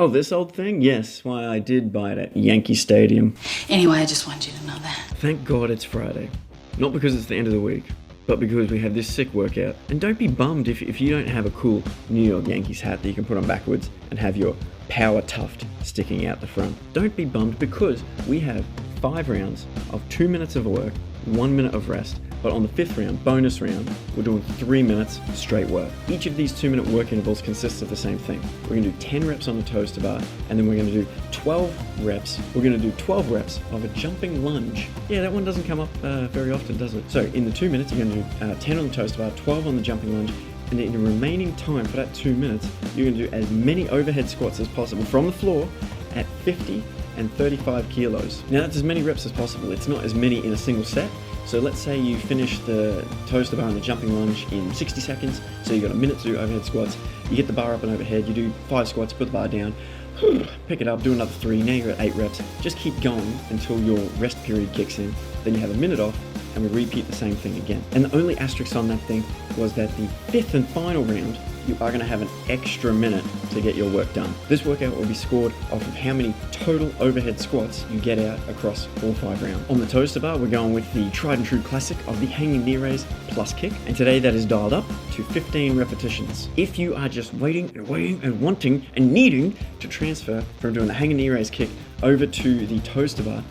Oh, this old thing? Yes, why I did buy it at Yankee Stadium. Anyway, I just wanted you to know that. Thank God it's Friday. Not because it's the end of the week, but because we have this sick workout. And don't be bummed if you don't have a cool New York Yankees hat that you can put on backwards and have your power tuft sticking out the front. Don't be bummed because we have 5 rounds of 2 minutes of work, 1 minute of rest, but on the 5th round, bonus round, we're doing 3 minutes straight work. Each of these 2-minute work intervals consists of the same thing. We're gonna do 10 reps on the toaster bar, and then we're gonna do 12 reps. We're gonna do 12 reps of a jumping lunge. Yeah, that one doesn't come up very often, does it? So in the 2 minutes, you're gonna do 10 on the toaster bar, 12 on the jumping lunge, and in the remaining time for that 2 minutes, you're gonna do as many overhead squats as possible from the floor at 50 and 35 kilos. Now that's as many reps as possible. It's not as many in a single set. So let's say you finish the toaster bar and the jumping lunge in 60 seconds. So you got a minute to do overhead squats. You get the bar up and overhead. You do 5 squats, put the bar down, pick it up, do another 3. Now you're at 8 reps. Just keep going until your rest period kicks in. Then you have a minute off, and we repeat the same thing again. And the only asterisk on that thing was that the 5th and final round, you are going to have an extra minute to get your work done. This workout will be scored off of how many total overhead squats you get out across all 5 rounds. On the toaster bar, we're going with the tried and true classic of the hanging knee raise plus kick, and today that is dialed up to 15 repetitions. If you are just waiting and wanting and needing to transfer from doing the hanging knee raise kick over to the toaster bar,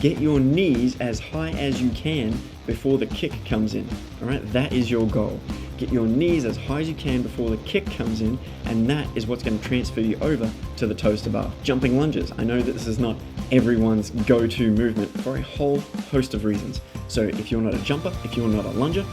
get your knees as high as you can before the kick comes in. All right, that is your goal. Get your knees as high as you can before the kick comes in, and that is what's going to transfer you over to the toaster bar. Jumping lunges. I know that this is not everyone's go-to movement for a whole host of reasons. So if you're not a jumper, if you're not a lunger,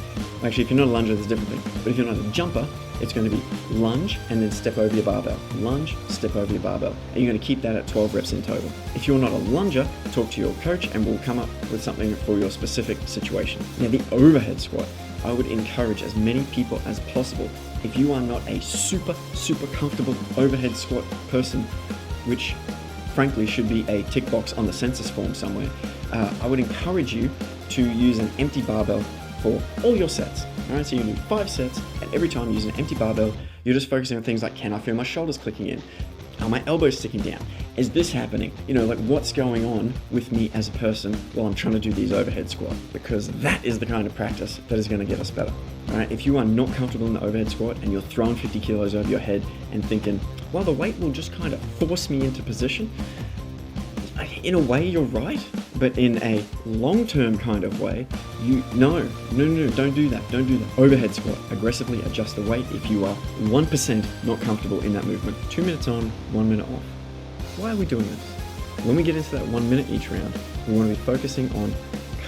actually if you're not a lunger, there's a different thing. But if you're not a jumper, it's going to be lunge and then step over your barbell. Lunge, step over your barbell. And you're going to keep that at 12 reps in total. If you're not a lunger, talk to your coach and we'll come up with something for your specific situation. Now the overhead squat, I would encourage as many people as possible. If you are not a super comfortable overhead squat person, which frankly should be a tick box on the census form somewhere, I would encourage you to use an empty barbell for all your sets. All right, so you do 5 sets, and every time you use an empty barbell, you're just focusing on things like, can I feel my shoulders clicking in? Are my elbows sticking down? Is this happening? You know, like what's going on with me as a person while I'm trying to do these overhead squats? Because that is the kind of practice that is going to get us better. All right, if you are not comfortable in the overhead squat and you're throwing 50 kilos over your head and thinking, well, the weight will just kind of force me into position, in a way you're right, but in a long-term kind of way, no, don't do that. Overhead squat, aggressively adjust the weight if you are 1% not comfortable in that movement. 2 minutes on, 1 minute off. Why are we doing this? When we get into that 1 minute each round, we want to be focusing on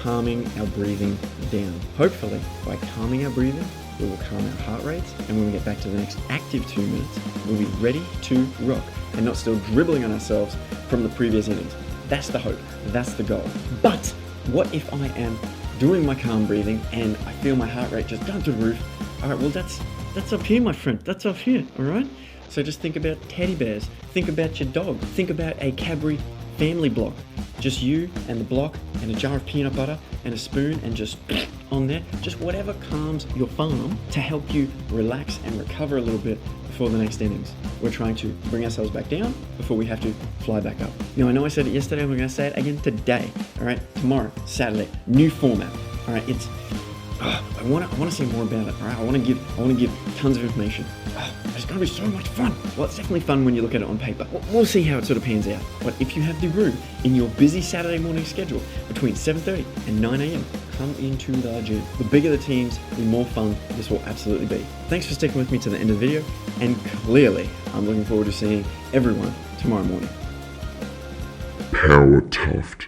calming our breathing down. Hopefully, by calming our breathing, we will calm our heart rates, and when we get back to the next active 2 minutes, we'll be ready to rock and not still dribbling on ourselves from the previous innings. That's the hope, that's the goal. But what if I am doing my calm breathing and I feel my heart rate just going through the roof? All right, well that's up here, my friend, that's up here, all right? So just think about teddy bears, think about your dog, think about a Cadbury family block. Just you and the block and a jar of peanut butter and a spoon and just on there, just whatever calms your farm to help you relax and recover a little bit before the next innings. We're trying to bring ourselves back down before we have to fly back up. You know, I know I said it yesterday, we're gonna say it again today, all right? Tomorrow, Saturday, new format, all right? It's, I wanna say more about it, all right? I wanna give tons of information. It's gonna be so much fun. Well, it's definitely fun when you look at it on paper. We'll see how it sort of pans out. But if you have the room in your busy Saturday morning schedule between 7:30 and 9 a.m., come into the gym. The bigger the teams, the more fun this will absolutely be. Thanks for sticking with me to the end of the video, and clearly, I'm looking forward to seeing everyone tomorrow morning. Power Tuft.